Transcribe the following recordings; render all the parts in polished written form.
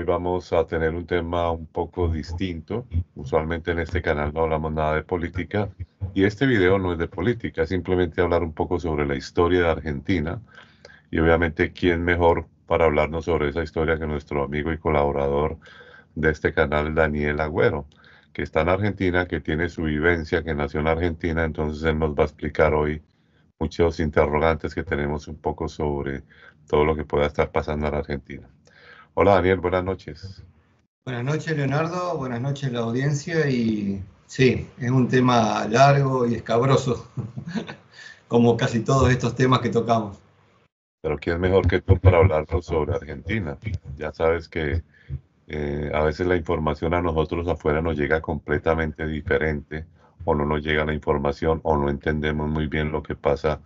vamos a tener un tema un poco distinto. Usualmente en este canal no hablamos nada de política y este video no es de política, es simplemente hablar un poco sobre la historia de Argentina y obviamente quién mejor para hablarnos sobre esa historia que nuestro amigo y colaborador de este canal, Daniel Agüero, que está en Argentina, que tiene su vivencia, que nació en Argentina, entonces él nos va a explicar hoy muchos interrogantes que tenemos un poco sobre todo lo que pueda estar pasando en Argentina. Hola Daniel, buenas noches. Buenas noches, Leonardo. Buenas noches, la audiencia. Y sí, es un tema largo y escabroso, como casi todos estos temas que tocamos. Pero ¿quién mejor que tú para hablarnos sobre Argentina? Ya sabes que a veces la información a nosotros afuera nos llega completamente diferente, o no nos llega la información, o no entendemos muy bien lo que pasa.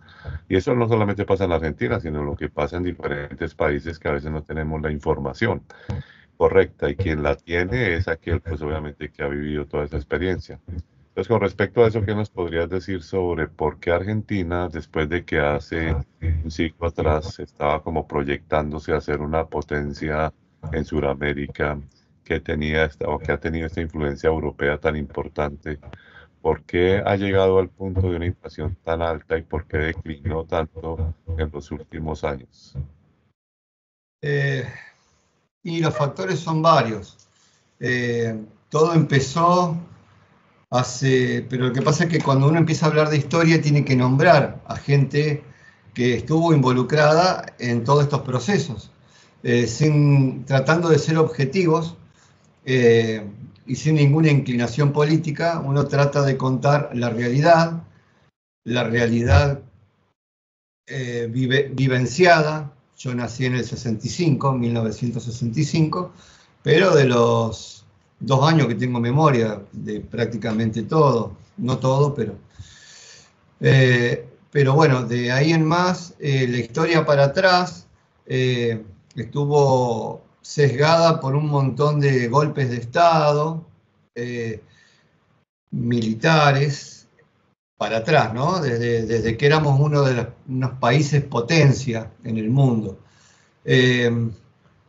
Y eso no solamente pasa en Argentina, sino lo que pasa en diferentes países que a veces no tenemos la información correcta. Y quien la tiene es aquel, pues obviamente, que ha vivido toda esa experiencia. Entonces, con respecto a eso, ¿qué nos podrías decir sobre por qué Argentina, después de que hace un siglo atrás estaba como proyectándose a ser una potencia en Sudamérica, que tenía esta, o que ha tenido esta influencia europea tan importante, por qué ha llegado al punto de una inflación tan alta y por qué declinó tanto en los últimos años? Eh, y los factores son varios. Todo empezó pero lo que pasa es que cuando uno empieza a hablar de historia tiene que nombrar a gente que estuvo involucrada en todos estos procesos, tratando de ser objetivos y sin ninguna inclinación política. Uno trata de contar la realidad vivenciada. Yo nací en el 65, 1965, pero de los 2 años que tengo memoria de prácticamente todo, no todo, pero bueno, de ahí en más, la historia para atrás estuvo sesgada por un montón de golpes de Estado, eh, militares, para atrás, ¿no? Desde que éramos uno de unos países potencia en el mundo. Eh,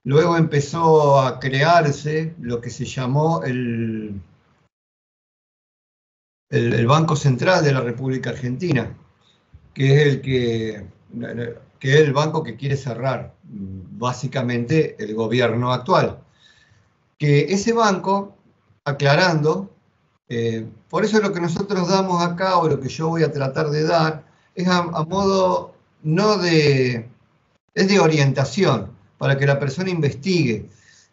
Luego empezó a crearse lo que se llamó el Banco Central de la República Argentina, que es que es el banco que quiere cerrar básicamente el gobierno actual. Que ese banco, aclarando, por eso lo que nosotros damos acá, o lo que yo voy a tratar de dar, es a modo no de, es de orientación, para que la persona investigue.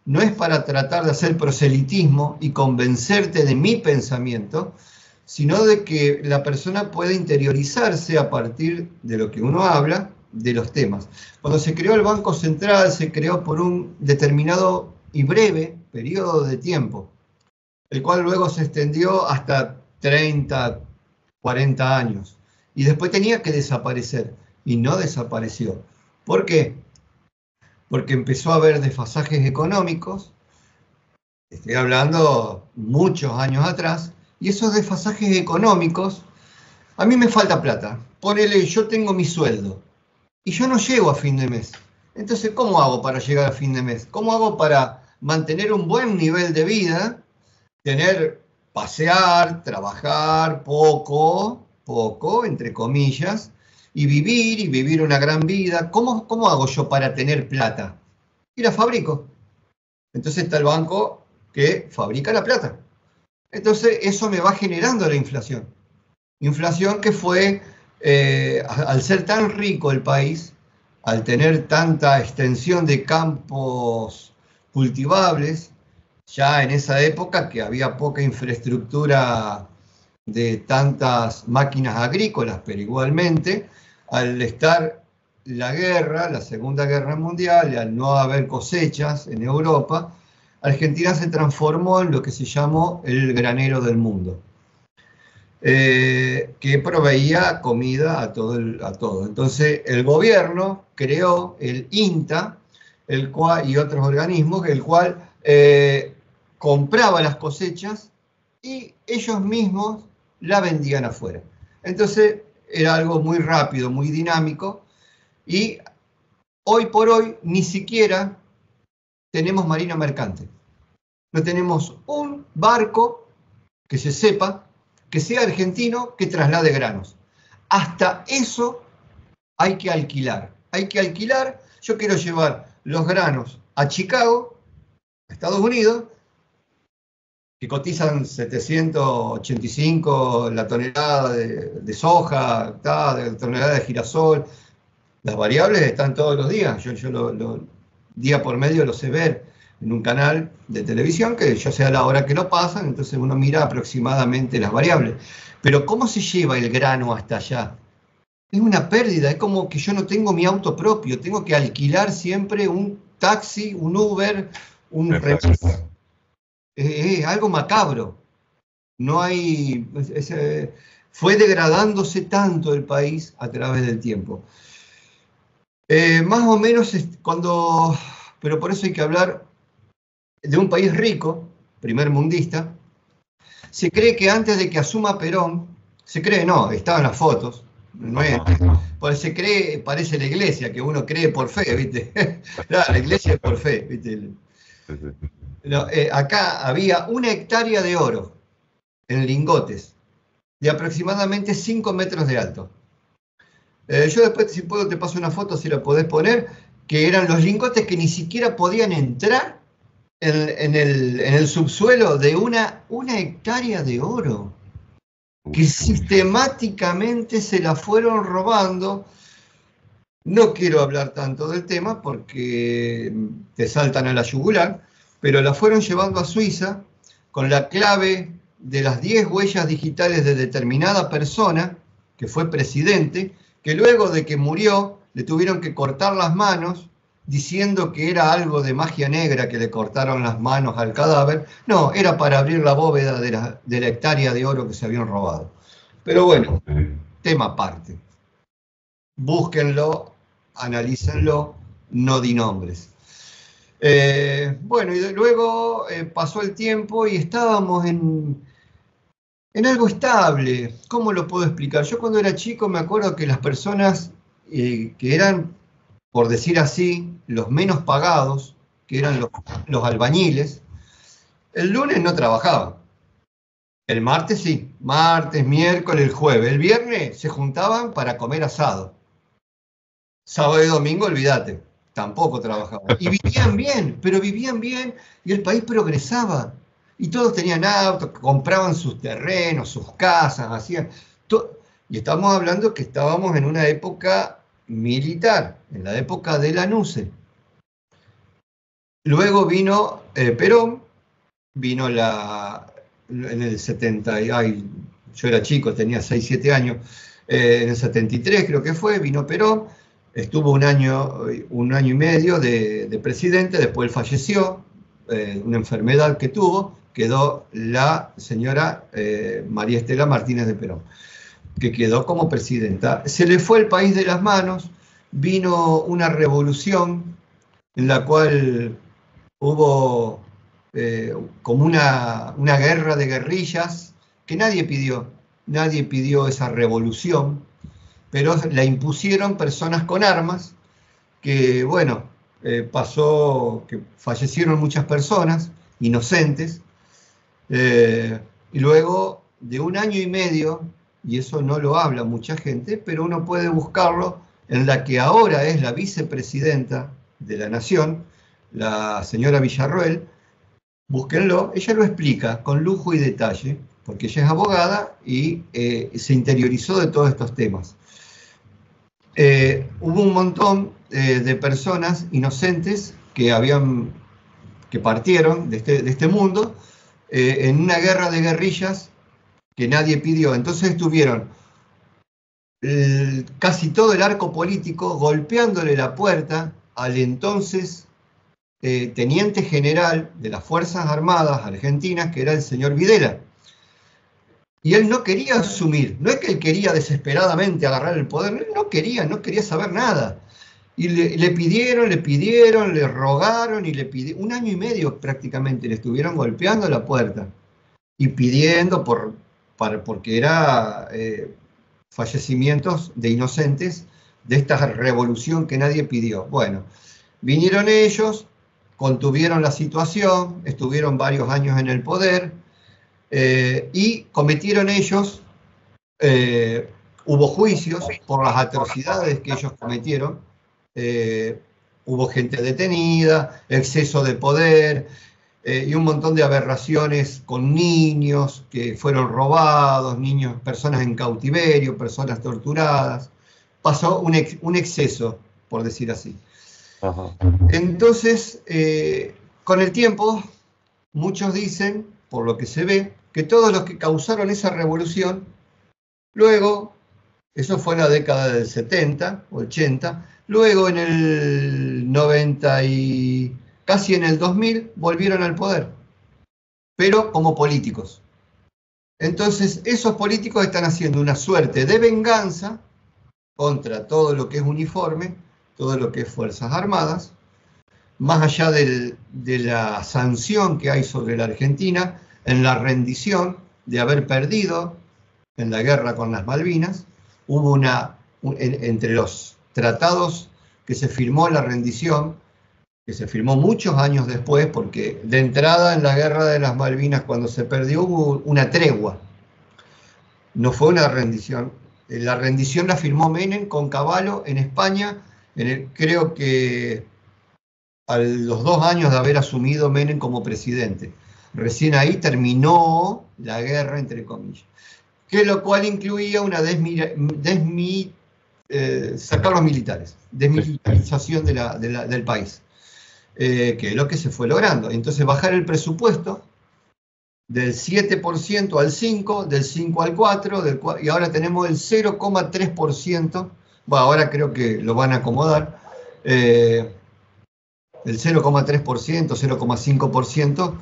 No es para tratar de hacer proselitismo y convencerte de mi pensamiento, sino de que la persona pueda interiorizarse a partir de lo que uno habla, de los temas. Cuando se creó el Banco Central, se creó por un determinado y breve periodo de tiempo, el cual luego se extendió hasta 30, 40 años. Y después tenía que desaparecer, y no desapareció. ¿Por qué? Porque empezó a haber desfasajes económicos, estoy hablando muchos años atrás, y esos desfasajes económicos, a mí me falta plata. Ponele, yo tengo mi sueldo, y yo no llego a fin de mes. Entonces, ¿cómo hago para llegar a fin de mes? ¿Cómo hago para mantener un buen nivel de vida, pasear, trabajar poco, entre comillas, y vivir una gran vida? ¿Cómo hago yo para tener plata? Y la fabrico. Entonces está el banco que fabrica la plata. Entonces eso me va generando la inflación. Inflación que fue, al ser tan rico el país, al tener tanta extensión de campos cultivables, ya en esa época que había poca infraestructura de tantas máquinas agrícolas, pero igualmente, al estar la guerra, la Segunda Guerra Mundial, y al no haber cosechas en Europa, Argentina se transformó en lo que se llamó el granero del mundo, que proveía comida a todo. Entonces el gobierno creó el INTA, y otros organismos, el cual compraba las cosechas y ellos mismos la vendían afuera. Entonces era algo muy rápido, muy dinámico, y hoy por hoy ni siquiera tenemos marina mercante. No tenemos un barco que se sepa, que sea argentino, que traslade granos. Hasta eso hay que alquilar. Hay que alquilar. Yo quiero llevar los granos a Chicago, a Estados Unidos, que cotizan 785 la tonelada de soja, de tonelada de girasol. Las variables están todos los días. Yo día por medio lo sé ver en un canal de televisión, que yo sé a la hora que lo pasan, entonces uno mira aproximadamente las variables. Pero ¿cómo se lleva el grano hasta allá? Es una pérdida, es como que yo no tengo mi auto propio, tengo que alquilar siempre un taxi, un Uber, un remis. Algo macabro. No hay... fue degradándose tanto el país a través del tiempo. Más o menos cuando... Pero por eso hay que hablar de un país rico, primer mundista. Se cree que antes de que asuma Perón, se cree, no, estaban las fotos, no es, pues se cree, parece la iglesia, que uno cree por fe, ¿viste? La iglesia es por fe, ¿viste? No, acá había 1 hectárea de oro en lingotes, de aproximadamente 5 metros de alto. Yo después, si puedo, te paso una foto, si la podés poner, que eran los lingotes que ni siquiera podían entrar en el subsuelo de una hectárea de oro, que sistemáticamente se la fueron robando. No quiero hablar tanto del tema porque te saltan a la yugular, pero la fueron llevando a Suiza con la clave de las 10 huellas digitales de determinada persona, que fue presidente, que luego de que murió le tuvieron que cortar las manos, diciendo que era algo de magia negra que le cortaron las manos al cadáver. No, era para abrir la bóveda de la hectárea de oro que se habían robado. Pero bueno, tema aparte. Búsquenlo, analícenlo, no di nombres. Bueno, y luego pasó el tiempo y estábamos en algo estable. ¿Cómo lo puedo explicar? Yo cuando era chico me acuerdo que las personas que eran, por decir así, los menos pagados, que eran los albañiles, el lunes no trabajaban. El martes sí, martes, miércoles, el jueves. El viernes se juntaban para comer asado. Sábado y domingo, olvídate, tampoco trabajaban. Y vivían bien, pero vivían bien y el país progresaba. Y todos tenían autos, compraban sus terrenos, sus casas, hacían... Y estamos hablando que estábamos en una época militar, en la época de la NUCE. Luego vino Perón, vino en el 70, yo era chico, tenía 6, 7 años, en el 73 creo que fue, vino Perón, estuvo un año y medio de presidente, después falleció, una enfermedad que tuvo, quedó la señora María Estela Martínez de Perón, que quedó como presidenta. Se le fue el país de las manos, vino una revolución en la cual hubo como una guerra de guerrillas que nadie pidió esa revolución, pero la impusieron personas con armas, que bueno, pasó que fallecieron muchas personas inocentes, y luego de 1 año y medio, y eso no lo habla mucha gente, pero uno puede buscarlo, en la que ahora es la vicepresidenta de la Nación, la señora Villarroel, búsquenlo, ella lo explica con lujo y detalle, porque ella es abogada y se interiorizó de todos estos temas. Hubo un montón de personas inocentes que partieron de este mundo en una guerra de guerrillas que nadie pidió. Entonces estuvieron casi todo el arco político golpeándole la puerta al entonces teniente general de las Fuerzas Armadas Argentinas, que era el señor Videla. Y él no quería asumir, no es que él quería desesperadamente agarrar el poder, él no quería saber nada. Y le pidieron, le rogaron y le pidieron, 1 año y medio prácticamente le estuvieron golpeando la puerta y pidiendo porque era fallecimientos de inocentes de esta revolución que nadie pidió. Bueno, vinieron ellos, contuvieron la situación, estuvieron varios años en el poder, y cometieron ellos, hubo juicios por las atrocidades que ellos cometieron, hubo gente detenida, exceso de poder, y un montón de aberraciones con niños que fueron robados, niños, personas en cautiverio, personas torturadas. Pasó un exceso, por decir así. Ajá. Entonces, con el tiempo, muchos dicen, por lo que se ve, que todos los que causaron esa revolución, luego, eso fue en la década del 70, 80, luego en el 90 y casi en el 2000 volvieron al poder, pero como políticos. Entonces, esos políticos están haciendo una suerte de venganza contra todo lo que es uniforme, todo lo que es Fuerzas Armadas, más allá de la sanción que hay sobre la Argentina, en la rendición de haber perdido en la guerra con las Malvinas, hubo entre los tratados que se firmó la rendición, que se firmó muchos años después, porque de entrada en la guerra de las Malvinas, cuando se perdió, hubo una tregua, no fue una rendición. La rendición la firmó Menem con Cavallo en España, creo que a los 2 años de haber asumido Menem como presidente. Recién ahí terminó la guerra, entre comillas. Que lo cual incluía una sacar los militares, desmilitarización del país, que es lo que se fue logrando. Entonces bajar el presupuesto del 7% al 5%, del 5 al 4%, y ahora tenemos el 0,3%, bueno, ahora creo que lo van a acomodar, el 0,3%, 0,5%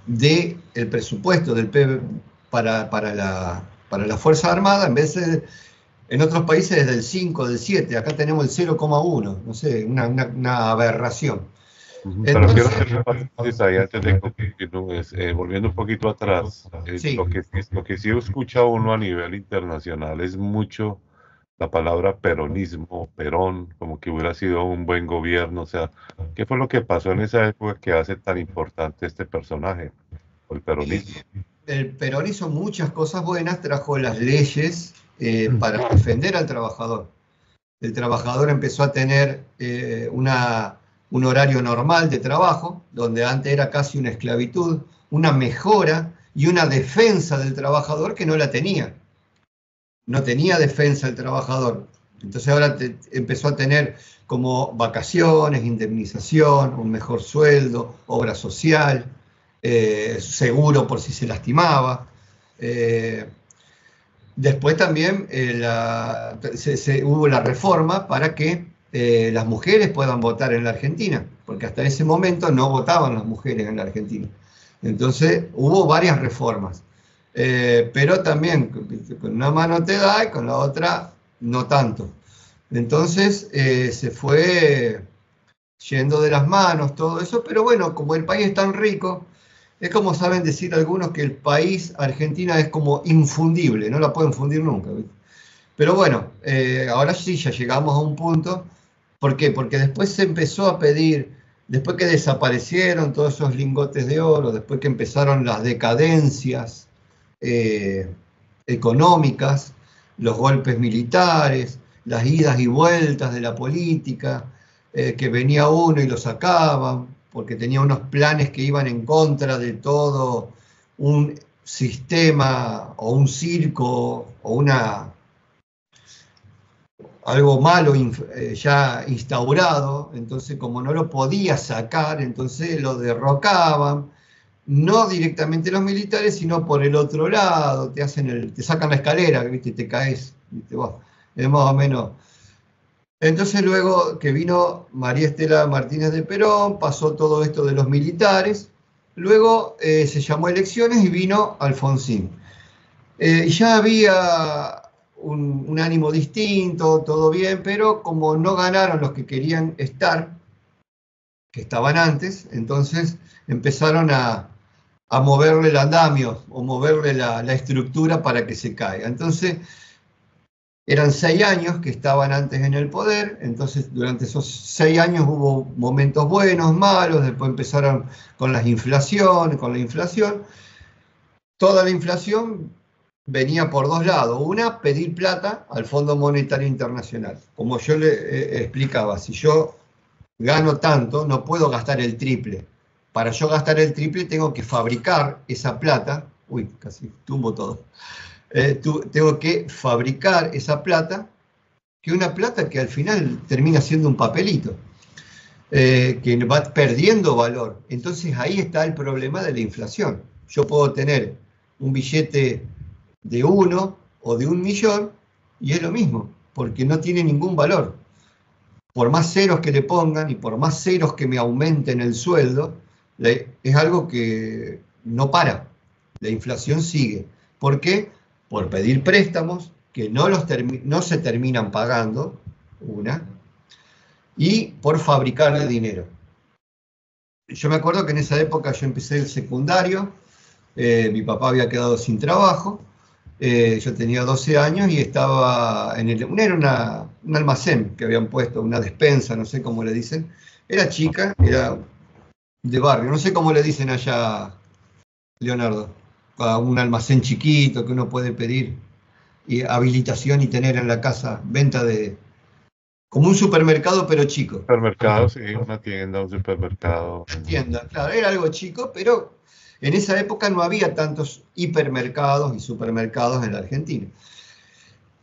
del presupuesto del PIB para la Fuerza Armada, en vez de, en otros países es del 5, del 7, acá tenemos el 0,1, no sé, una aberración. Pero quiero hacer un paréntesis ahí antes de que volviendo un poquito atrás, Sí. lo que sí escucha uno a nivel internacional es mucho la palabra peronismo, Perón, como que hubiera sido un buen gobierno. O sea, ¿qué fue lo que pasó en esa época que hace tan importante este personaje, el peronismo? El Perón hizo muchas cosas buenas, trajo las leyes para defender al trabajador. El trabajador empezó a tener un horario normal de trabajo, donde antes era casi una esclavitud, una mejora y una defensa del trabajador que no la tenía. No tenía defensa el trabajador. Entonces ahora empezó a tener como vacaciones, indemnización, un mejor sueldo, obra social, seguro por si se lastimaba. Después también hubo la reforma para que las mujeres puedan votar en la Argentina, porque hasta ese momento no votaban las mujeres en la Argentina. Entonces hubo varias reformas. Pero también con una mano te da y con la otra no tanto. Entonces se fue yendo de las manos todo eso, pero bueno, como el país es tan rico, es como saben decir algunos que el país, Argentina, es como infundible, no la pueden fundir nunca, ¿viste? Pero bueno, ahora sí ya llegamos a un punto. ¿Por qué? Porque después se empezó a pedir, después que desaparecieron todos esos lingotes de oro, después que empezaron las decadencias económicas, los golpes militares, las idas y vueltas de la política, que venía uno y lo sacaban, porque tenía unos planes que iban en contra de todo un sistema o un circo o algo malo ya instaurado. Entonces como no lo podía sacar, entonces lo derrocaban. No directamente los militares, sino por el otro lado, te sacan la escalera, ¿viste? Te caes, ¿viste? Bueno, es más o menos. Entonces luego que vino María Estela Martínez de Perón, pasó todo esto de los militares, luego se llamó elecciones y vino Alfonsín. Ya había un ánimo distinto, todo bien, pero como no ganaron los que querían estar, que estaban antes, entonces empezaron a moverle el andamio o moverle la estructura para que se caiga. Entonces, Eran 6 años que estaban antes en el poder, entonces durante esos 6 años hubo momentos buenos, malos, después empezaron con la inflación. Toda la inflación venía por dos lados. Una, pedir plata al Fondo Monetario Internacional. Como yo le explicaba, si yo gano tanto, no puedo gastar el triple. Para yo gastar el triple tengo que fabricar esa plata. Uy, casi tumbo todo. Tengo que fabricar esa plata, que una plata que al final termina siendo un papelito, que va perdiendo valor. Entonces ahí está el problema de la inflación. Yo puedo tener un billete de 1 o de 1.000.000 y es lo mismo, porque no tiene ningún valor. Por más ceros que le pongan y por más ceros que me aumenten el sueldo, es algo que no para. La inflación sigue. ¿Por qué? Por pedir préstamos que no se terminan pagando, y por fabricarle dinero. Yo me acuerdo que en esa época yo empecé el secundario, mi papá había quedado sin trabajo, yo tenía 12 años y estaba era un almacén que habían puesto, una despensa, no sé cómo le dicen, era chica, era de barrio, no sé cómo le dicen allá, Leonardo, a un almacén chiquito que uno puede pedir y habilitación y tener en la casa venta de, como un supermercado pero chico. Supermercado, sí, una tienda, un supermercado. Tienda, claro, era algo chico, pero en esa época no había tantos hipermercados y supermercados en la Argentina.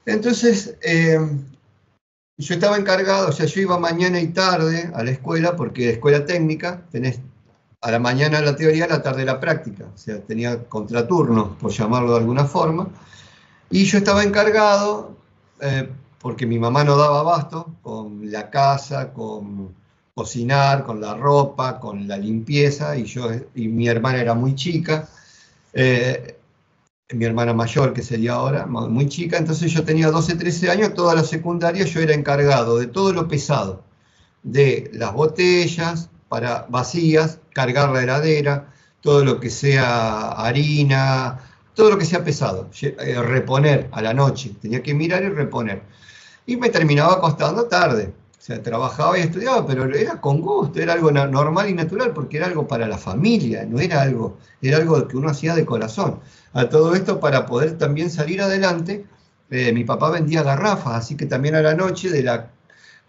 Entonces, yo estaba encargado, o sea, yo iba mañana y tarde a la escuela, porque escuela técnica, tenés a la mañana la teoría, a la tarde la práctica, o sea, tenía contraturnos, por llamarlo de alguna forma, y yo estaba encargado, porque mi mamá no daba abasto con la casa, con cocinar, con la ropa, con la limpieza, y mi hermana era muy chica, mi hermana mayor, que sería ahora, muy chica, entonces yo tenía 12, 13 años, toda la secundaria yo era encargado de todo lo pesado, de las botellas para vacías, cargar la heladera, todo lo que sea harina, todo lo que sea pesado, reponer a la noche, tenía que mirar y reponer. Y me terminaba acostando tarde, o sea, trabajaba y estudiaba, pero era con gusto, era algo normal y natural, porque era algo para la familia, no era algo, era algo que uno hacía de corazón. A todo esto, para poder también salir adelante, mi papá vendía garrafas, así que también a la noche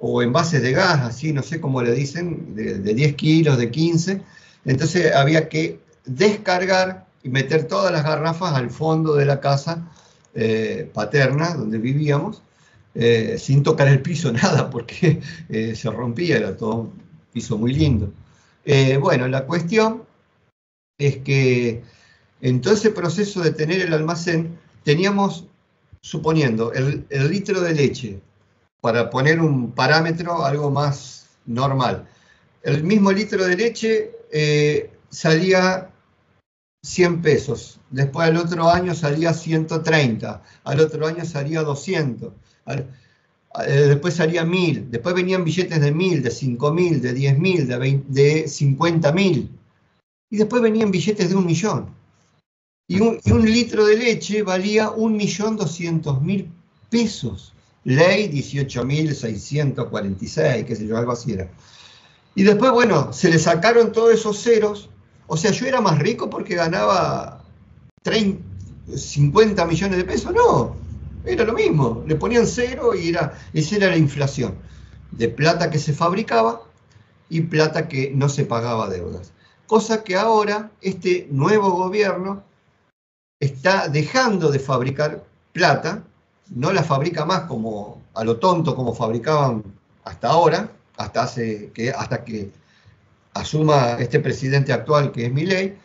o envases de gas, así, no sé cómo le dicen, de 10 kilos, de 15, entonces había que descargar y meter todas las garrafas al fondo de la casa paterna, donde vivíamos, sin tocar el piso, nada, porque se rompía, era todo un piso muy lindo. Bueno, la cuestión es que en todo ese proceso de tener el almacén, teníamos, suponiendo, el litro de leche, para poner un parámetro algo más normal, el mismo litro de leche salía 100 pesos, después al otro año salía 130, al otro año salía 200, después salía 1.000, después venían billetes de 1.000, de 5.000, de 10.000, de 50.000, y después venían billetes de 1.000.000. Y un litro de leche valía 1.200.000 pesos. Ley 18.646, qué sé yo, algo así era. Y después, bueno, se le sacaron todos esos ceros. O sea, yo era más rico porque ganaba 50 millones de pesos. No, era lo mismo. Le ponían cero y esa era la inflación. De plata que se fabricaba y plata que no se pagaba deudas. Cosa que ahora este nuevo gobierno está dejando de fabricar plata, no la fabrica más como a lo tonto como fabricaban hasta ahora, hasta que asuma este presidente actual que es Milei,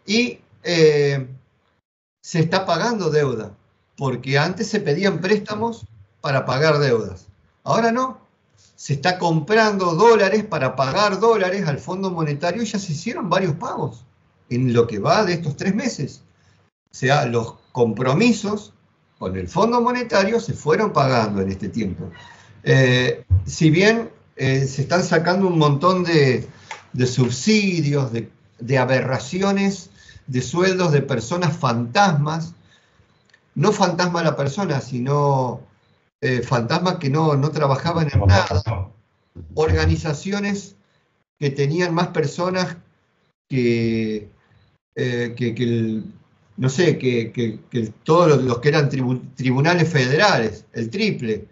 y se está pagando deuda, porque antes se pedían préstamos para pagar deudas, ahora no, se está comprando dólares para pagar dólares al Fondo Monetario y ya se hicieron varios pagos en lo que va de estos 3 meses. O sea, los compromisos con el Fondo Monetario se fueron pagando en este tiempo. Si bien se están sacando un montón de subsidios, de aberraciones, de sueldos de personas fantasmas, no fantasma la persona, sino fantasmas que no trabajaban en nada, organizaciones que tenían más personas que no sé, que todos los que eran tribunales federales, el triple,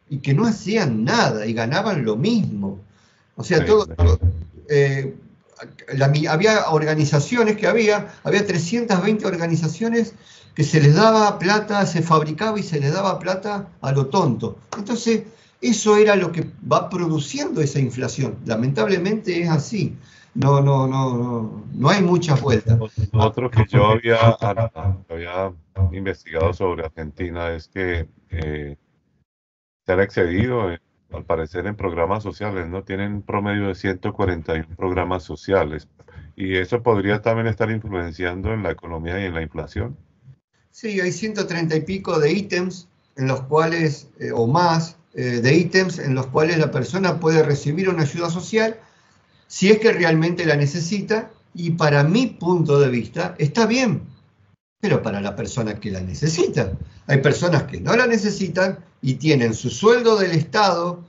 y que no hacían nada y ganaban lo mismo. O sea, Sí, había organizaciones había 320 organizaciones que se les daba plata, se fabricaba y se les daba plata a lo tonto. Entonces, eso era lo que va produciendo esa inflación. Lamentablemente es así. No hay muchas vueltas. otro que yo había investigado sobre Argentina es que se han excedido, al parecer, en programas sociales, ¿no? Tienen un promedio de 141 programas sociales. Y eso podría también estar influenciando en la economía y en la inflación. Sí, hay 130 y pico de ítems en los cuales, o más, de ítems en los cuales la persona puede recibir una ayuda social si es que realmente la necesita, y para mi punto de vista está bien, pero para la persona que la necesita. Hay personas que no la necesitan y tienen su sueldo del Estado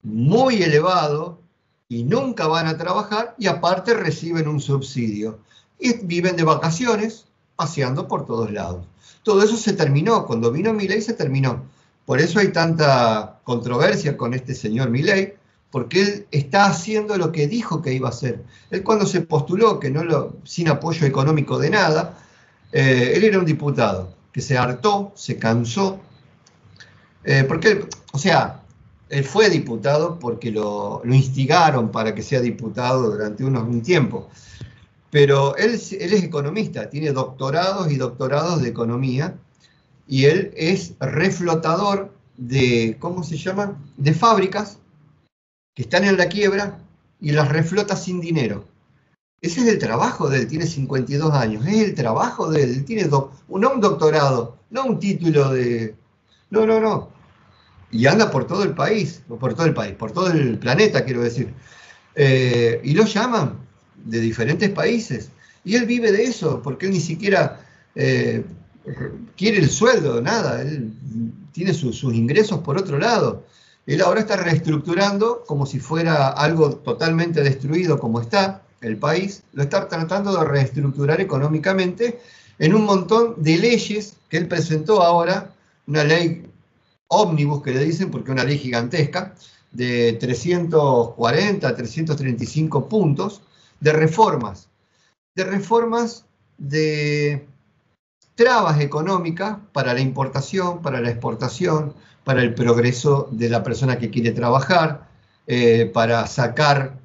muy elevado y nunca van a trabajar y aparte reciben un subsidio. Y viven de vacaciones, paseando por todos lados. Todo eso se terminó, cuando vino Milei se terminó. Por eso hay tanta controversia con este señor Milei, porque él está haciendo lo que dijo que iba a hacer. Él cuando se postuló, sin apoyo económico de nada, él era un diputado que se hartó, se cansó, porque, o sea, él fue diputado porque lo instigaron para que sea diputado durante un tiempo. Pero él es economista, tiene doctorados y doctorados de economía, y él es reflotador de, ¿cómo se llama? De fábricas que están en la quiebra y las reflota sin dinero. Ese es el trabajo de él, tiene 52 años, es el trabajo de él, tiene no un doctorado, no un título de... No. Y anda por todo el país, por todo el planeta, quiero decir. Y lo llaman de diferentes países. Y él vive de eso, porque él ni siquiera quiere el sueldo, nada. Él tiene sus ingresos por otro lado. Él ahora está reestructurando como si fuera algo totalmente destruido como está el país. Lo está tratando de reestructurar económicamente en un montón de leyes que él presentó ahora, una ley ómnibus que le dicen, porque es una ley gigantesca, de 340, 335 puntos, de reformas de trabas económicas para la importación, para la exportación, para el progreso de la persona que quiere trabajar, para sacar,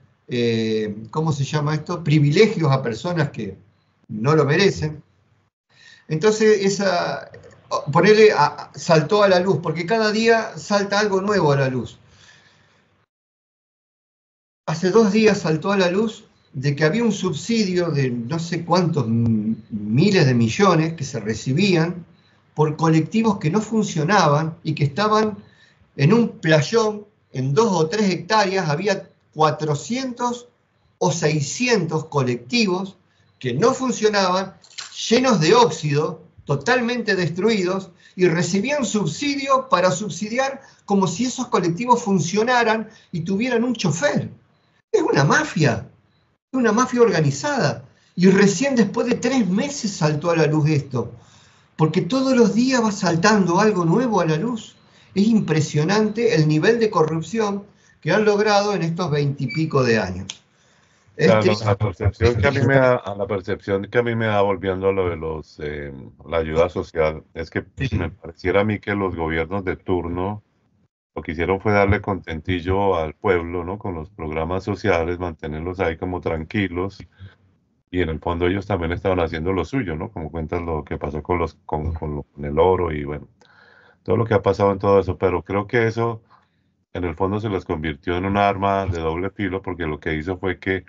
¿cómo se llama esto? Privilegios a personas que no lo merecen. Entonces, saltó a la luz, porque cada día salta algo nuevo a la luz. Hace 2 días saltó a la luz de que había un subsidio de no sé cuántos miles de millones que se recibían por colectivos que no funcionaban y que estaban en un playón, en 2 o 3 hectáreas, había 400 o 600 colectivos que no funcionaban, llenos de óxido, totalmente destruidos, y recibían subsidio para subsidiar como si esos colectivos funcionaran y tuvieran un chofer. Es una mafia organizada. Y recién después de 3 meses saltó a la luz esto, porque todos los días va saltando algo nuevo a la luz. Es impresionante el nivel de corrupción que han logrado en estos 20 y pico de años. La percepción que a mí me da, la percepción que a mí me da volviendo a lo de la ayuda social es que me pareciera a mí que los gobiernos de turno lo que hicieron fue darle contentillo al pueblo, ¿no? Con los programas sociales, mantenerlos ahí como tranquilos, y en el fondo ellos también estaban haciendo lo suyo, ¿no? Como cuentan lo que pasó con el oro y bueno, todo lo que ha pasado en todo eso, pero creo que eso en el fondo se les convirtió en un arma de doble filo porque lo que hizo fue que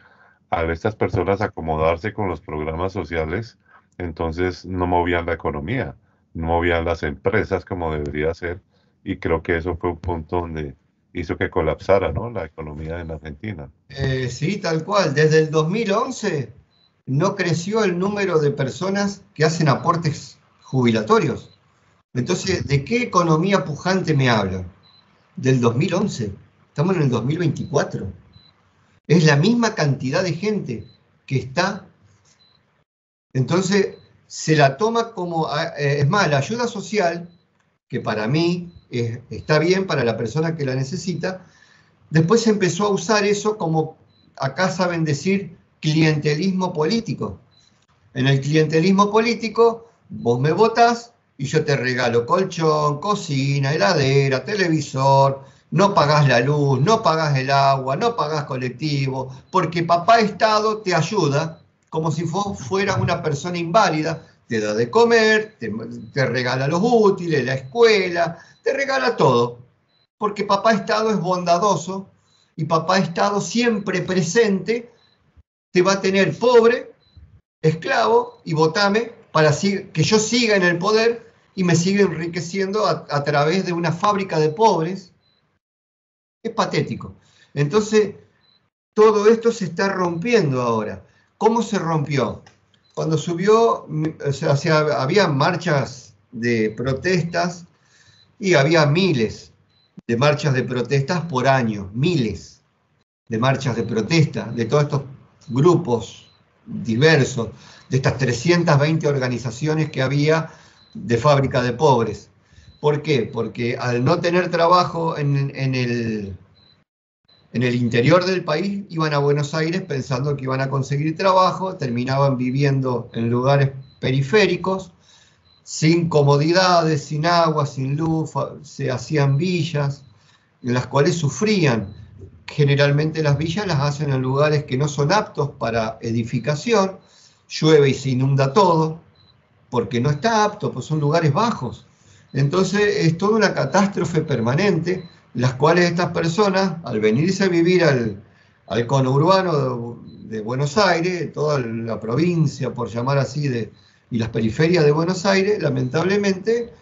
al estas personas acomodarse con los programas sociales, entonces no movían la economía, no movían las empresas como debería ser, y creo que eso fue un punto donde hizo que colapsara, ¿no? La economía en Argentina. Sí, tal cual. Desde el 2011 no creció el número de personas que hacen aportes jubilatorios. Entonces, ¿de qué economía pujante me hablan? Del 2011. Estamos en el 2024. Es la misma cantidad de gente que está. Entonces, se la toma como, es más, la ayuda social, que para mí está bien para la persona que la necesita, después se empezó a usar eso como, acá saben decir, clientelismo político. En el clientelismo político, vos me votás y yo te regalo colchón, cocina, heladera, televisor, no pagás la luz, no pagás el agua, no pagás colectivo, porque papá Estado te ayuda como si fueras una persona inválida, te da de comer, te regala los útiles, la escuela, te regala todo, porque papá Estado es bondadoso y papá Estado siempre presente te va a tener pobre, esclavo y votame para que yo siga en el poder y me siga enriqueciendo a través de una fábrica de pobres. Es patético. Entonces, todo esto se está rompiendo ahora. ¿Cómo se rompió? Cuando subió, o sea, había marchas de protestas y había miles de marchas de protestas por año, miles de marchas de protesta de todos estos grupos diversos, de estas 320 organizaciones que había de fábrica de pobres. ¿Por qué? Porque al no tener trabajo en el interior del país, iban a Buenos Aires pensando que iban a conseguir trabajo, terminaban viviendo en lugares periféricos, sin comodidades, sin agua, sin luz, se hacían villas, en las cuales sufrían. Generalmente las villas las hacen en lugares que no son aptos para edificación, llueve y se inunda todo, porque no está apto, pues son lugares bajos. Entonces es toda una catástrofe permanente, las cuales estas personas, al venirse a vivir al conurbano de Buenos Aires, toda la provincia, por llamar así, y las periferias de Buenos Aires, lamentablemente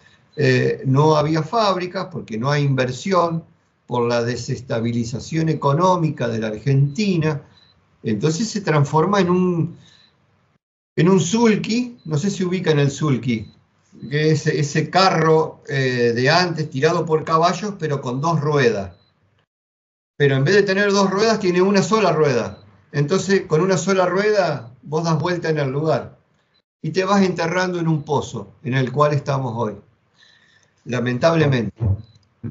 no había fábricas, porque no hay inversión, por la desestabilización económica de la Argentina. Entonces se transforma en un sulky, no sé si ubican el sulky, que es ese carro de antes tirado por caballos, pero con dos ruedas. Pero en vez de tener dos ruedas, tiene una sola rueda. Entonces, con una sola rueda, vos das vuelta en el lugar y te vas enterrando en un pozo en el cual estamos hoy, lamentablemente.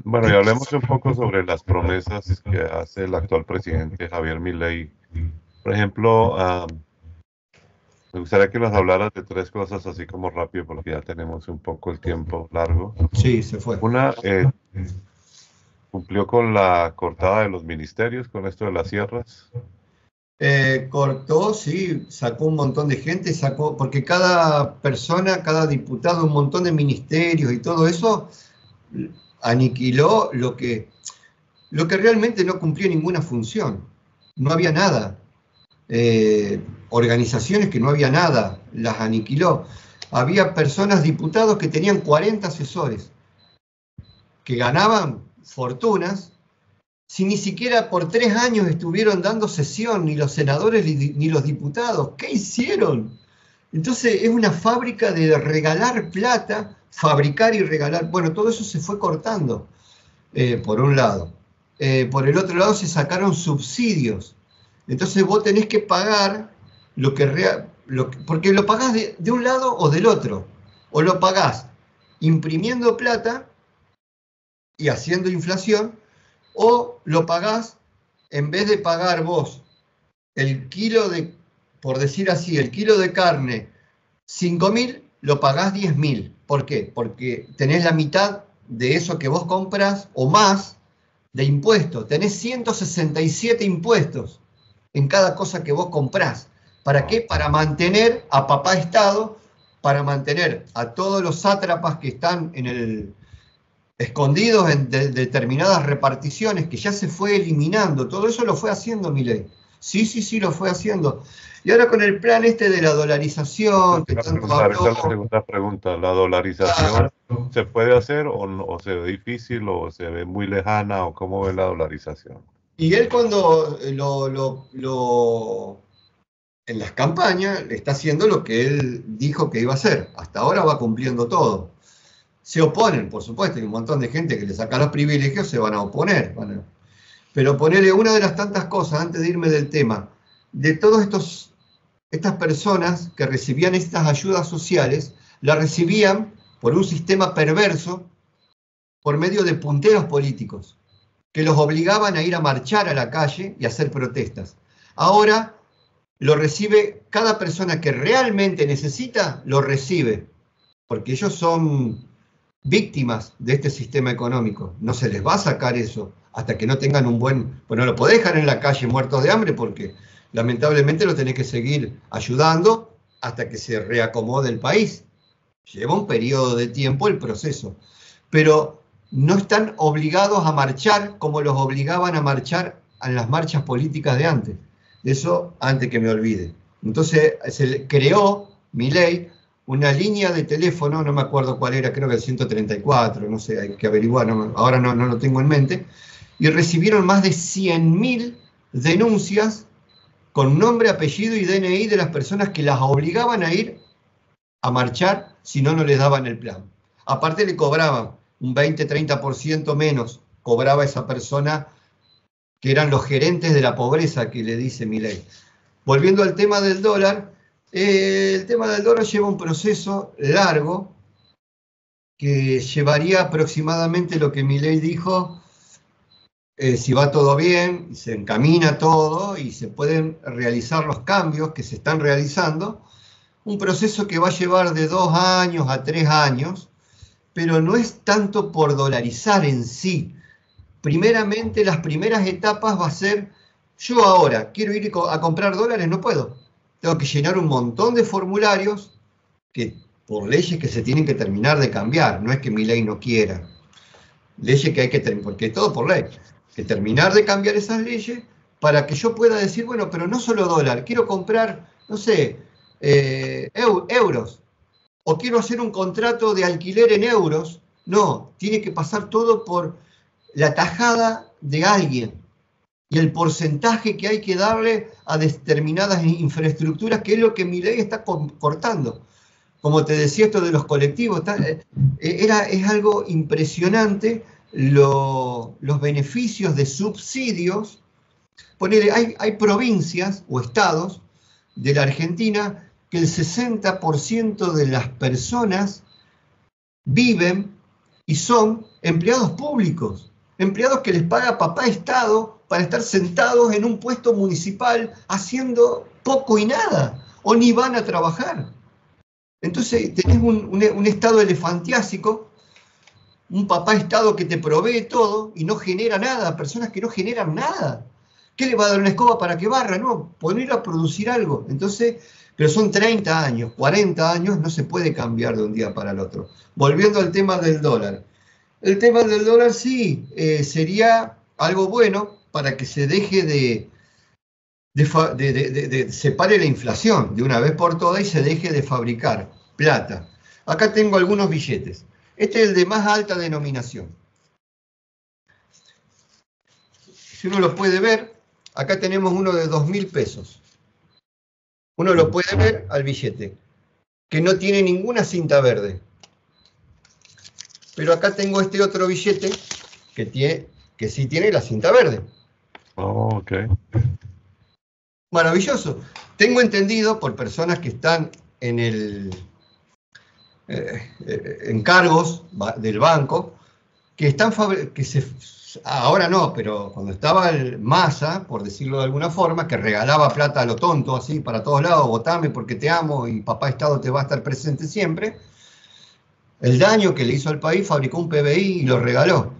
Bueno, y hablemos un poco sobre las promesas que hace el actual presidente Javier Milei. Por ejemplo, me gustaría que nos hablaras de tres cosas así como rápido, porque ya tenemos un poco el tiempo largo. Sí, se fue. Una, cumplió con la cortada de los ministerios, con esto de las sierras. Cortó, sí, sacó un montón de gente, porque cada persona, cada diputado, un montón de ministerios y todo eso, aniquiló lo que realmente no cumplió ninguna función. No había nada. Organizaciones que no había nada, las aniquiló. Había personas, diputados, que tenían 40 asesores, que ganaban fortunas, si ni siquiera por 3 años estuvieron dando sesión, ni los senadores ni los diputados. ¿Qué hicieron? Entonces es una fábrica de regalar plata, fabricar y regalar. Bueno, todo eso se fue cortando, por un lado. Por el otro lado se sacaron subsidios. Entonces vos tenés que pagar porque lo pagás de un lado o del otro. O lo pagás imprimiendo plata y haciendo inflación, o lo pagás, en vez de pagar vos el kilo de, por decir así, el kilo de carne 5.000, lo pagás 10.000. ¿Por qué? Porque tenés la mitad de eso que vos compras o más de impuestos. Tenés 167 impuestos en cada cosa que vos comprás. ¿Para qué? Para mantener a papá Estado, para mantener a todos los sátrapas que están escondidos en determinadas reparticiones, que ya se fue eliminando. Todo eso lo fue haciendo Milei. Sí, lo fue haciendo. Y ahora con el plan de la dolarización... Esa es la segunda pregunta. ¿La dolarización se puede hacer o se ve difícil o se ve muy lejana o cómo ve la dolarización? Y él cuando en las campañas está haciendo lo que él dijo que iba a hacer. Hasta ahora va cumpliendo todo. se oponen, por supuesto, hay un montón de gente que le saca los privilegios, se van a oponer. Pero ponerle una de las tantas cosas, antes de irme del tema, de todas estas personas que recibían estas ayudas sociales, las recibían por un sistema perverso, por medio de punteros políticos, que los obligaban a ir a marchar a la calle y a hacer protestas. Ahora lo recibe cada persona que realmente necesita, lo recibe, porque ellos son víctimas de este sistema económico. No se les va a sacar eso hasta que no tengan un buen... Pues no lo podés dejar en la calle muertos de hambre porque lamentablemente lo tenés que seguir ayudando hasta que se reacomode el país. Lleva un periodo de tiempo el proceso. Pero no están obligados a marchar como los obligaban a marchar en las marchas políticas de antes. Eso antes que me olvide. Entonces se creó, Milei, una línea de teléfono, no me acuerdo cuál era, creo que el 134, no sé, hay que averiguar, ahora no lo tengo en mente, y recibieron más de 100.000 denuncias con nombre, apellido y DNI de las personas que las obligaban a ir a marchar si no les daban el plan. Aparte le cobraban un 20-30% menos, cobraba esa persona que eran los gerentes de la pobreza que le dice Milei. Volviendo al tema del dólar, el tema del dólar lleva un proceso largo que llevaría aproximadamente lo que Milei dijo, si va todo bien, se encamina todo y se pueden realizar los cambios que se están realizando, un proceso que va a llevar de 2 años a 3 años, pero no es tanto por dolarizar en sí. Primeramente, las primeras etapas va a ser, yo ahora quiero ir a comprar dólares, no puedo. Tengo que llenar un montón de formularios que por leyes que se tienen que terminar de cambiar, no es que mi ley no quiera. Leyes que hay que terminar, porque todo por ley. Que terminar de cambiar esas leyes para que yo pueda decir, bueno, pero no solo dólar, quiero comprar, no sé, euros. O quiero hacer un contrato de alquiler en euros. No, tiene que pasar todo por la tajada de alguien y el porcentaje que hay que darle a determinadas infraestructuras, que es lo que Milei está cortando. Como te decía, esto de los colectivos, es algo impresionante los beneficios de subsidios. Ponele, hay provincias o estados de la Argentina que el 60% de las personas viven y son empleados públicos, empleados que les paga papá Estado para estar sentados en un puesto municipal haciendo poco y nada, o ni van a trabajar. Entonces tenés un estado elefantiásico, un papá Estado que te provee todo y no genera nada, personas que no generan nada. ¿Qué le va a dar una escoba para que barra? No, poner a producir algo. Entonces, pero son 30 años, 40 años, no se puede cambiar de un día para el otro. Volviendo al tema del dólar. El tema del dólar sí, sería algo bueno para que se deje separe la inflación de una vez por todas y se deje de fabricar plata. Acá tengo algunos billetes. Este es el de más alta denominación. Si uno lo puede ver, acá tenemos uno de 2.000 pesos. Uno lo puede ver al billete, que no tiene ninguna cinta verde. Pero acá tengo este otro billete que sí tiene la cinta verde. Oh, ok. Maravilloso. Tengo entendido por personas que están en cargos del banco, que ahora no, pero cuando estaba el Massa, por decirlo de alguna forma, que regalaba plata a lo tonto, así para todos lados, votame porque te amo y papá Estado te va a estar presente siempre, el daño que le hizo al país, fabricó un PBI y lo regaló.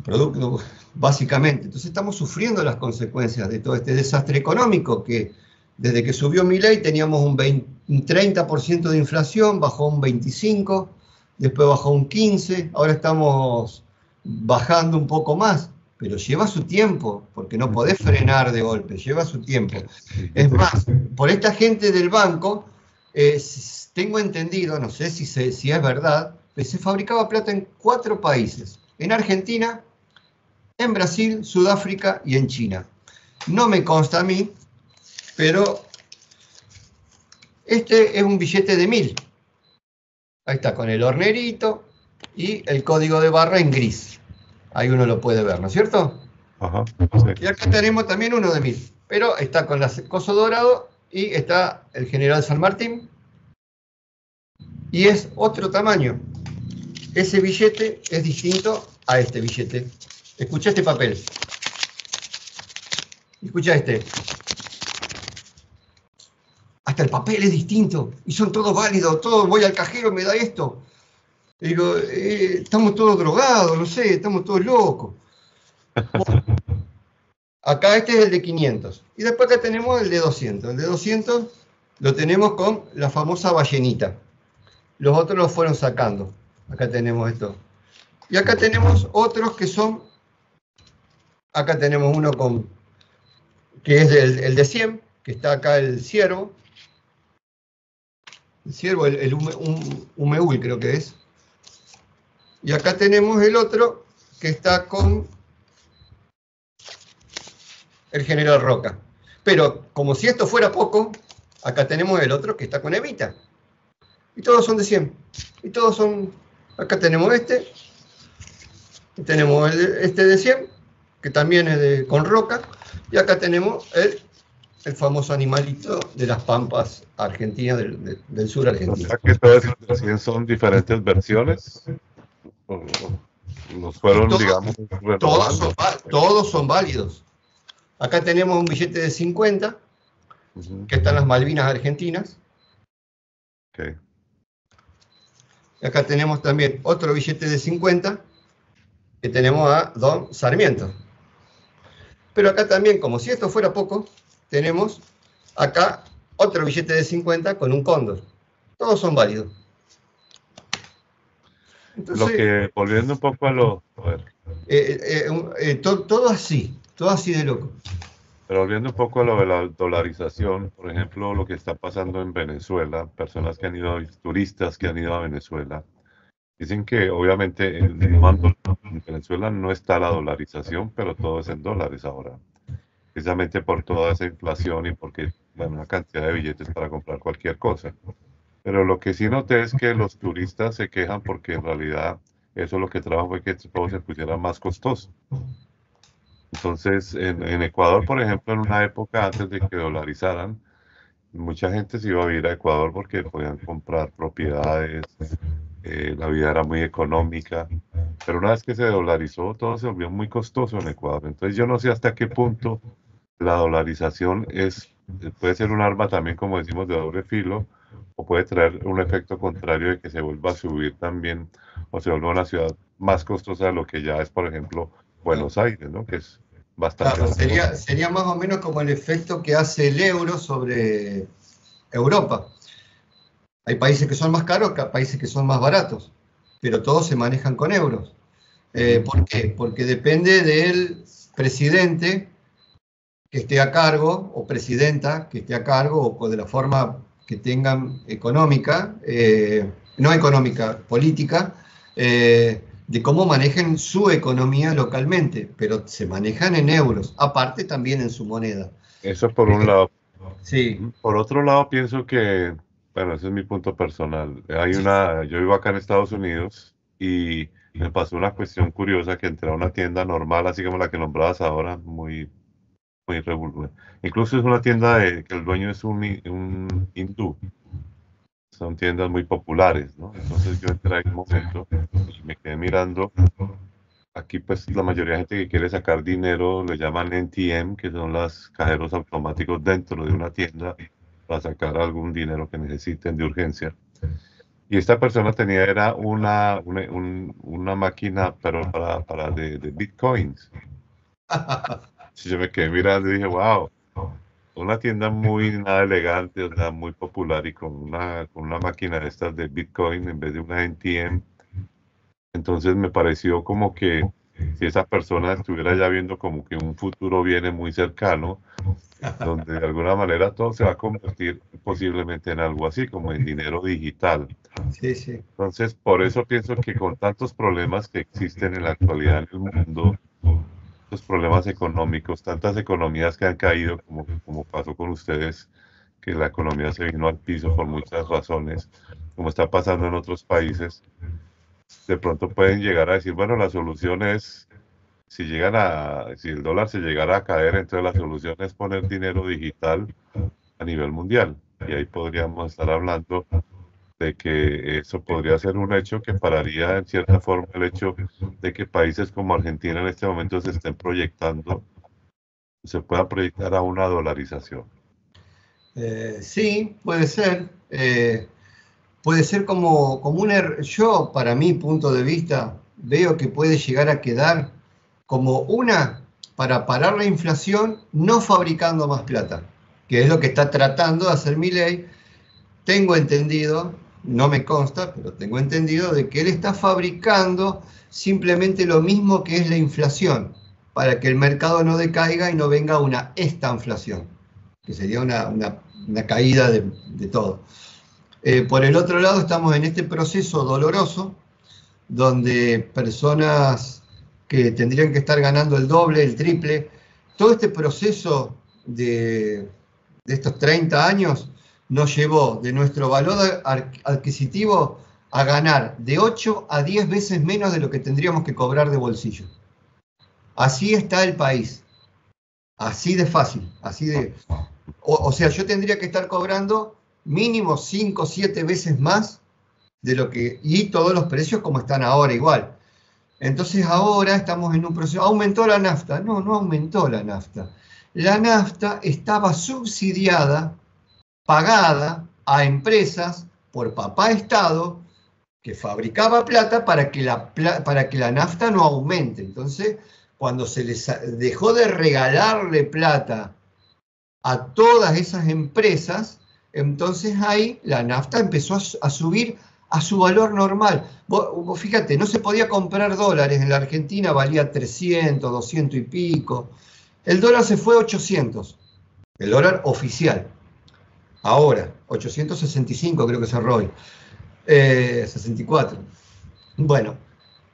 Producto, básicamente. Entonces estamos sufriendo las consecuencias de todo este desastre económico que desde que subió Milei teníamos un 30% de inflación, bajó un 25%, después bajó un 15%, ahora estamos bajando un poco más, pero lleva su tiempo, porque no podés frenar de golpe, lleva su tiempo. Es más, por esta gente del banco, tengo entendido, no sé si es verdad, que se fabricaba plata en 4 países, en Argentina, en Brasil, Sudáfrica y en China. No me consta a mí, pero este es un billete de 1.000. Ahí está, con el hornerito y el código de barra en gris. Ahí uno lo puede ver, ¿no es cierto? Ajá, Y sí. acá tenemos también uno de 1000, pero está con el coso dorado y está el General San Martín y es otro tamaño. Ese billete es distinto a este billete. Escucha este papel. Escucha este. Hasta el papel es distinto y son todos válidos. Todos voy al cajero, me da esto. Y digo, estamos todos drogados, no sé, estamos todos locos. Bueno, acá este es el de 500. Y después acá tenemos el de 200. El de 200 lo tenemos con la famosa ballenita. Los otros los fueron sacando. Acá tenemos esto. Y acá tenemos otros que son, acá tenemos uno con, que es el de 100, que está acá el ciervo. El ciervo, el Umeul creo que es. Y acá tenemos el otro que está con el General Roca. Pero como si esto fuera poco, acá tenemos el otro que está con Evita. Y todos son de 100. Y todos son, acá tenemos este. Y tenemos este de 100, que también es con Roca. Y acá tenemos el famoso animalito de las pampas argentinas, del sur O argentino. sea que todas esas de 100 son diferentes versiones. Los fueron, digamos, renovando. Todos son válidos. Acá tenemos un billete de 50, que está en las Malvinas Argentinas. Okay. Y acá tenemos también otro billete de 50, que tenemos a Don Sarmiento. Pero acá también, como si esto fuera poco, tenemos acá otro billete de 50 con un cóndor. Todos son válidos. Entonces, Lo que, volviendo un poco a lo... A ver, todo así de loco. pero volviendo un poco a lo de la dolarización, por ejemplo, lo que está pasando en Venezuela, personas que han ido, turistas que han ido a Venezuela, dicen que obviamente en Venezuela no está la dolarización, pero todo es en dólares ahora, precisamente por toda esa inflación y porque, bueno, una cantidad de billetes para comprar cualquier cosa. Pero lo que sí noté es que los turistas se quejan porque en realidad eso lo que trajo fue que todo se pusiera más costoso. Entonces, en Ecuador, por ejemplo, en una época antes de que dolarizaran, mucha gente se iba a vivir a Ecuador porque podían comprar propiedades, la vida era muy económica, pero una vez que se dolarizó, todo se volvió muy costoso en Ecuador. Entonces, yo no sé hasta qué punto la dolarización puede ser un arma también, como decimos, de doble filo, o puede traer un efecto contrario de que se vuelva a subir también, o se vuelva una ciudad más costosa de lo que ya es, por ejemplo, Buenos Aires, ¿no? Que es bastante Claro, más costoso. sería más o menos como el efecto que hace el euro sobre Europa. Hay países que son más caros, países que son más baratos, pero todos se manejan con euros. ¿Por qué? Porque depende del presidente que esté a cargo, o presidenta que esté a cargo, o de la forma que tengan económica, no económica, política, de cómo manejen su economía localmente, pero se manejan en euros, aparte también en su moneda. Eso por un lado. Sí, Por otro lado, pienso que, bueno, ese es mi punto personal. Yo vivo acá en Estados Unidos y me pasó una cuestión curiosa que entré a una tienda normal, así como la que nombrabas ahora, muy regular. Incluso es una tienda que el dueño es un hindú. Son tiendas muy populares, ¿no? Entonces yo entré en un momento y me quedé mirando. Aquí, pues, la mayoría de gente que quiere sacar dinero le llaman NTM, que son los cajeros automáticos dentro de una tienda para sacar algún dinero que necesiten de urgencia. Y esta persona tenía era una máquina, pero de bitcoins. Sí, yo me quedé mirando y dije, wow, una tienda muy nada elegante, o sea, muy popular y con una máquina de estas de bitcoin en vez de una NTM. Entonces me pareció como que si esa persona estuviera ya viendo como que un futuro viene muy cercano, donde de alguna manera todo se va a convertir posiblemente en algo así, como en dinero digital. sí, sí. Entonces, por eso pienso que con tantos problemas que existen en la actualidad en el mundo, los problemas económicos, tantas economías que han caído, como pasó con ustedes, que la economía se vino al piso por muchas razones, como está pasando en otros países, de pronto pueden llegar a decir, bueno, la solución es, si el dólar se llegara a caer, entonces la solución es poner dinero digital a nivel mundial. Y ahí podríamos estar hablando de que eso podría ser un hecho que pararía en cierta forma el hecho de que países como Argentina en este momento se estén proyectando, se pueda proyectar a una dolarización. Sí, puede ser. Puede ser como un yo, para mi punto de vista, veo que puede llegar a quedar como para parar la inflación, no fabricando más plata, que es lo que está tratando de hacer Milei. Tengo entendido, no me consta, pero tengo entendido de que él está fabricando simplemente lo mismo que es la inflación, para que el mercado no decaiga y no venga una estanflación, que sería una caída de todo. Por el otro lado, estamos en este proceso doloroso, donde personas que tendrían que estar ganando el doble, el triple, todo este proceso de estos 30 años nos llevó de nuestro valor adquisitivo a ganar de 8 a 10 veces menos de lo que tendríamos que cobrar de bolsillo. Así está el país, así de fácil, así de... O sea, yo tendría que estar cobrando mínimo 5 o 7 veces más de lo que... Y todos los precios como están ahora igual. Entonces ahora estamos en un proceso... ¿Aumentó la nafta? No, no aumentó la nafta. La nafta estaba subsidiada, pagada a empresas por papá Estado que fabricaba plata para que la nafta no aumente. Entonces, cuando se les dejó de regalarle plata a todas esas empresas, entonces ahí la nafta empezó a subir a su valor normal. Vos fíjate, no se podía comprar dólares en la Argentina, valía 300, 200 y pico. El dólar se fue a 800, el dólar oficial. Ahora, 865 creo que cerró hoy, 64. Bueno,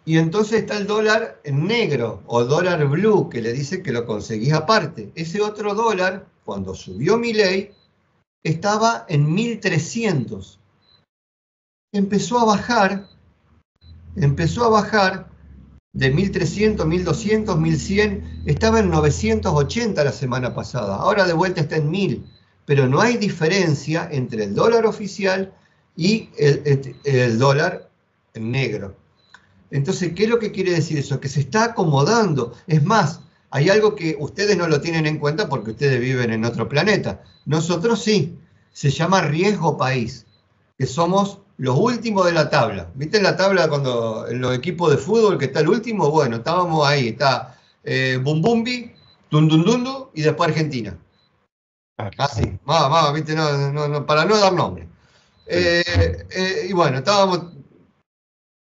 y entonces está el dólar en negro o dólar blue, que le dice que lo conseguís aparte. Ese otro dólar, cuando subió Milei, estaba en 1300. Empezó a bajar de 1300, 1200, 1100, estaba en 980 la semana pasada, ahora de vuelta está en 1000, pero no hay diferencia entre el dólar oficial y el dólar en negro. Entonces, ¿qué es lo que quiere decir eso? Que se está acomodando. Es más, hay algo que ustedes no lo tienen en cuenta porque ustedes viven en otro planeta. Nosotros sí. Se llama riesgo país, que somos los últimos de la tabla. ¿Viste en la tabla cuando en los equipos de fútbol que está el último? Bueno, estábamos ahí. Está Bumbumbi, Tundundundu y después Argentina. Así, ¿viste? No, para no dar nombre. Y bueno, estábamos...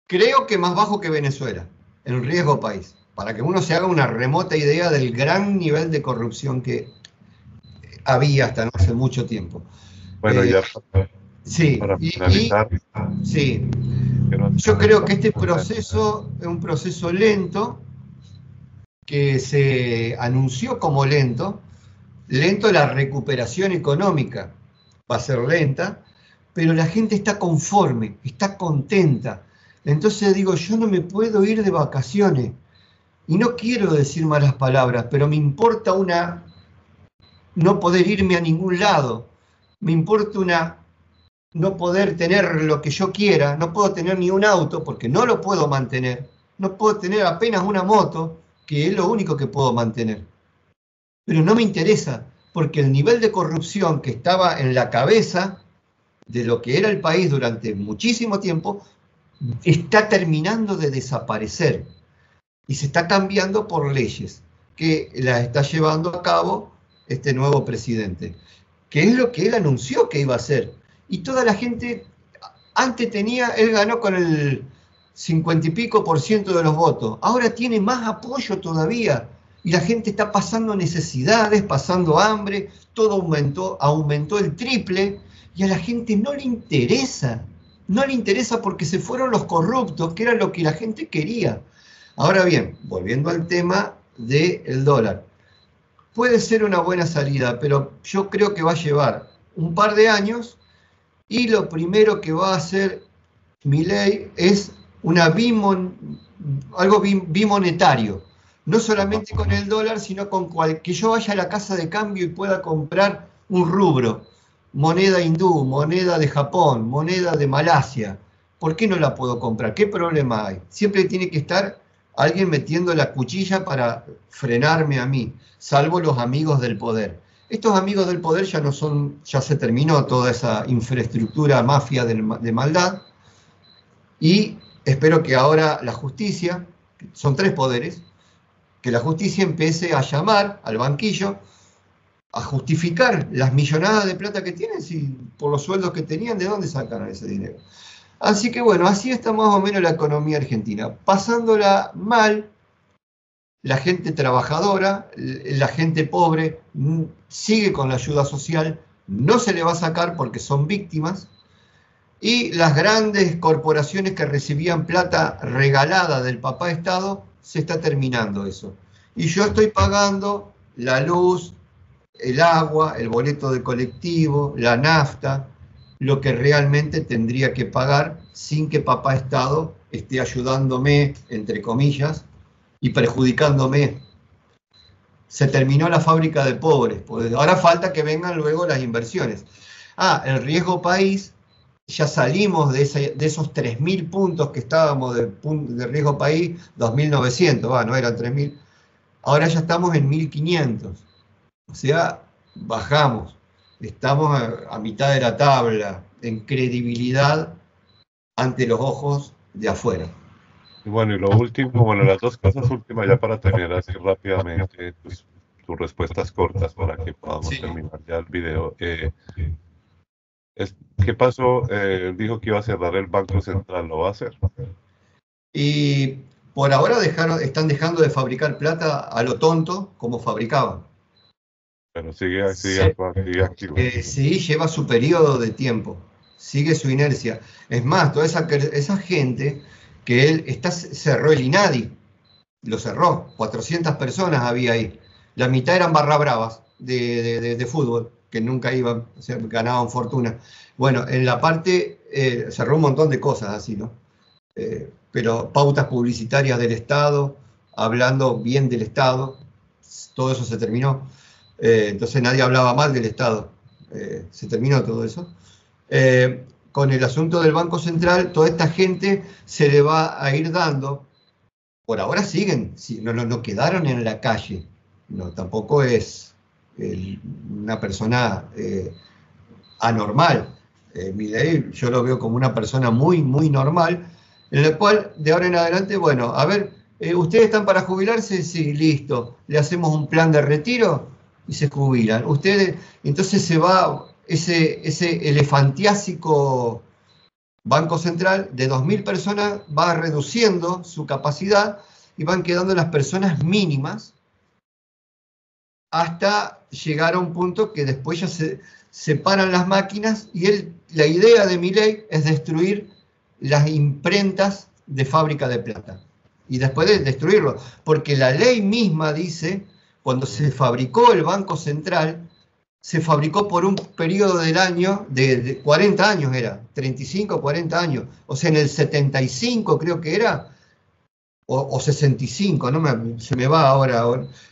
Creo que más bajo que Venezuela, en riesgo país, para que uno se haga una remota idea del gran nivel de corrupción que había hasta no hace mucho tiempo. Bueno, ya sí, para finalizar. Sí, yo creo que este proceso es un proceso lento, que se anunció como lento la recuperación económica va a ser lenta, pero la gente está conforme, está contenta. Entonces digo, yo no me puedo ir de vacaciones. Y no quiero decir malas palabras, pero me importa no poder irme a ningún lado. Me importa no poder tener lo que yo quiera. No puedo tener ni un auto porque no lo puedo mantener. No puedo tener apenas una moto, que es lo único que puedo mantener. Pero no me interesa, porque el nivel de corrupción que estaba en la cabeza de lo que era el país durante muchísimo tiempo está terminando de desaparecer y se está cambiando por leyes que las está llevando a cabo este nuevo presidente, que es lo que él anunció que iba a hacer. Y toda la gente, antes él ganó con el 50 y pico % de los votos, ahora tiene más apoyo todavía, y la gente está pasando necesidades, pasando hambre, todo aumentó el triple, y a la gente no le interesa porque se fueron los corruptos, que era lo que la gente quería. Ahora bien, volviendo al tema del dólar, puede ser una buena salida, pero yo creo que va a llevar un par de años y lo primero que va a hacer Milei es algo bimonetario. No solamente con el dólar, sino con que yo vaya a la casa de cambio y pueda comprar un rubro, moneda hindú, moneda de Japón, moneda de Malasia. ¿Por qué no la puedo comprar? ¿Qué problema hay? Siempre tiene que estar alguien metiendo la cuchilla para frenarme a mí, salvo los amigos del poder. Estos amigos del poder ya no son, ya se terminó toda esa infraestructura mafia de maldad, y espero que ahora la justicia, son tres poderes, que la justicia empiece a llamar al banquillo a justificar las millonadas de plata que tienen, si por los sueldos que tenían, ¿de dónde sacaron ese dinero? Así que bueno, así está más o menos la economía argentina, pasándola mal. La gente trabajadora, la gente pobre, sigue con la ayuda social, no se le va a sacar porque son víctimas, y las grandes corporaciones que recibían plata regalada del papá Estado, se está terminando eso. Y yo estoy pagando la luz, el agua, el boleto de colectivo, la nafta, lo que realmente tendría que pagar sin que papá Estado esté ayudándome, entre comillas, y perjudicándome. Se terminó la fábrica de pobres, pues ahora falta que vengan luego las inversiones. El riesgo país, ya salimos de esos 3.000 puntos que estábamos de riesgo país, 2.900, no eran 3.000, ahora ya estamos en 1.500, o sea, bajamos, estamos a mitad de la tabla en credibilidad ante los ojos de afuera. Y bueno, y lo último, bueno, las dos cosas últimas ya para terminar así rápidamente tus respuestas cortas para que podamos terminar ya el video. ¿Qué pasó? Él dijo que iba a cerrar el Banco Central, ¿lo va a hacer? Y por ahora están dejando de fabricar plata a lo tonto como fabricaban. Pero sigue activo. Sí, lleva su periodo de tiempo, sigue su inercia. Es más, toda esa gente que él cerró el INADI, lo cerró, 400 personas había ahí, la mitad eran barra bravas de fútbol, que nunca iban, o sea, ganaban fortuna. Bueno, en la parte, cerró un montón de cosas así, ¿no? Pero pautas publicitarias del Estado, hablando bien del Estado, todo eso se terminó. Entonces nadie hablaba mal del Estado, se terminó todo eso. Con el asunto del Banco Central, toda esta gente se le va a ir dando, por ahora siguen, no quedaron en la calle, no, tampoco es una persona anormal. Milei yo lo veo como una persona muy, muy normal, en la cual de ahora en adelante, bueno, a ver, ¿ustedes están para jubilarse? Sí, listo, le hacemos un plan de retiro y se jubilan. Ustedes, entonces se va ese elefantiásico Banco Central de 2.000 personas, va reduciendo su capacidad y van quedando las personas mínimas hasta llegar a un punto que después ya se separan las máquinas y la idea de Milei es destruir las imprentas de fábrica de plata y después de destruirlo, porque la ley misma dice, cuando se fabricó el Banco Central, se fabricó por un periodo del año de 40 años, era 35, 40 años, o sea, en el 75 creo que era, o 65, se me va ahora,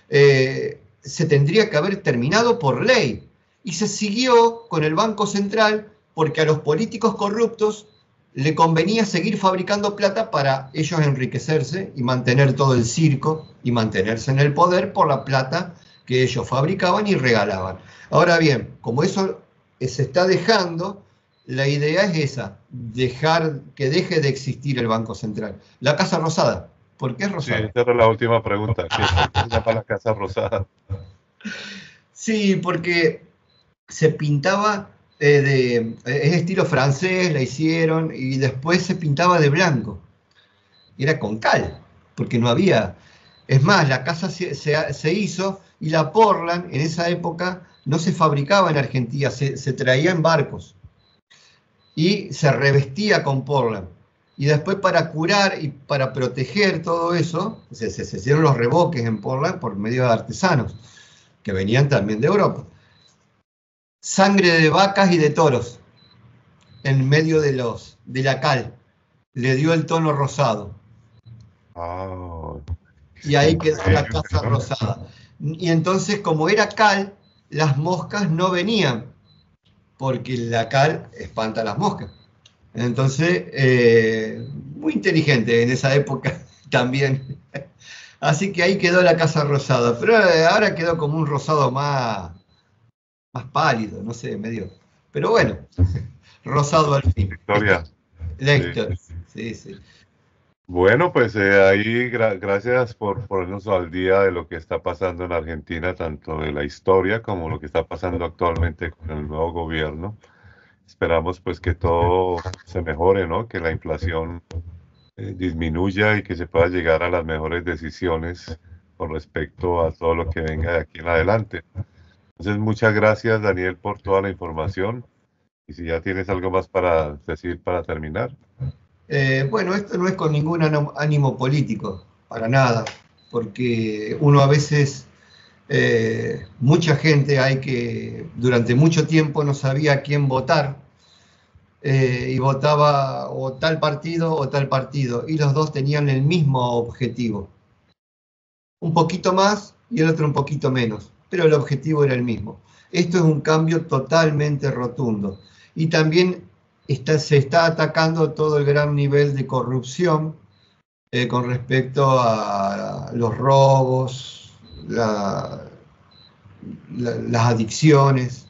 se tendría que haber terminado por ley, y se siguió con el Banco Central porque a los políticos corruptos le convenía seguir fabricando plata para ellos enriquecerse y mantener todo el circo y mantenerse en el poder por la plata que ellos fabricaban y regalaban. Ahora bien, como eso se está dejando, la idea es esa, que deje de existir el Banco Central. La Casa Rosada, ¿por qué es rosada? Sí, esa era la última pregunta. ¿Qué se llama la Casa Rosada? Sí, porque se pintaba es estilo francés, la hicieron, y después se pintaba de blanco. Era con cal, porque no había. Es más, la casa se hizo y la Portland en esa época no se fabricaba en Argentina, se traía en barcos y se revestía con Portland. Y después para curar y para proteger todo eso, se hicieron los revoques en Portland por medio de artesanos, que venían también de Europa. sangre de vacas y de toros en medio de la cal. Le dio el tono rosado. Ah, Y ahí quedó la increíble, casa ¿no? rosada. Y entonces, como era cal, las moscas no venían, porque la cal espanta las moscas. Entonces, muy inteligente en esa época también. Así que ahí quedó la casa rosada, pero ahora quedó como un rosado más pálido, no sé, medio. Pero bueno, rosado al fin. Victoria. Sí. Lecter, sí, sí. Bueno, pues ahí gracias por ponernos al día de lo que está pasando en Argentina, tanto de la historia como lo que está pasando actualmente con el nuevo gobierno. Esperamos pues que todo se mejore, ¿no? Que la inflación disminuya y que se pueda llegar a las mejores decisiones con respecto a todo lo que venga de aquí en adelante. Entonces, muchas gracias, Daniel, por toda la información. Y si ya tienes algo más para decir para terminar. Bueno, esto no es con ningún ánimo político, para nada, porque uno a veces, mucha gente hay que durante mucho tiempo no sabía a quién votar, y votaba o tal partido, y los dos tenían el mismo objetivo, un poquito más y el otro un poquito menos, pero el objetivo era el mismo. Esto es un cambio totalmente rotundo. Y también se está atacando todo el gran nivel de corrupción, con respecto a los robos, las adicciones.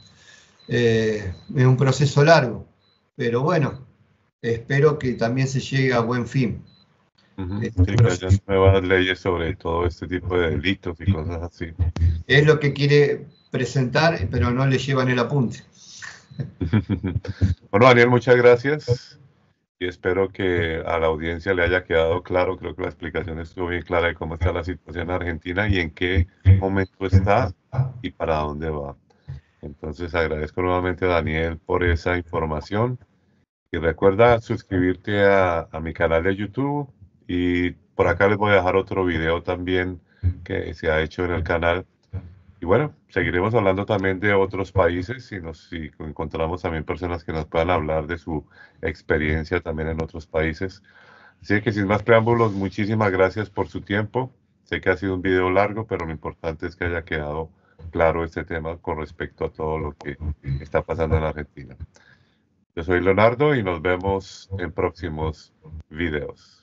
Es un proceso largo, pero bueno, espero que también se llegue a buen fin. Ujú. Sí, que haya nuevas leyes sobre todo este tipo de delitos y cosas así. Es lo que quiere presentar, pero no le llevan el apunte. Bueno, Daniel, muchas gracias y espero que a la audiencia le haya quedado claro. Creo que la explicación estuvo bien clara de cómo está la situación en Argentina y en qué momento está y para dónde va. Entonces agradezco nuevamente a Daniel por esa información y recuerda suscribirte a mi canal de YouTube y por acá les voy a dejar otro video también que se ha hecho en el canal. Y bueno, seguiremos hablando también de otros países si encontramos también personas que nos puedan hablar de su experiencia también en otros países. Así que sin más preámbulos, muchísimas gracias por su tiempo. Sé que ha sido un video largo, pero lo importante es que haya quedado claro este tema con respecto a todo lo que está pasando en Argentina. Yo soy Leonardo y nos vemos en próximos videos.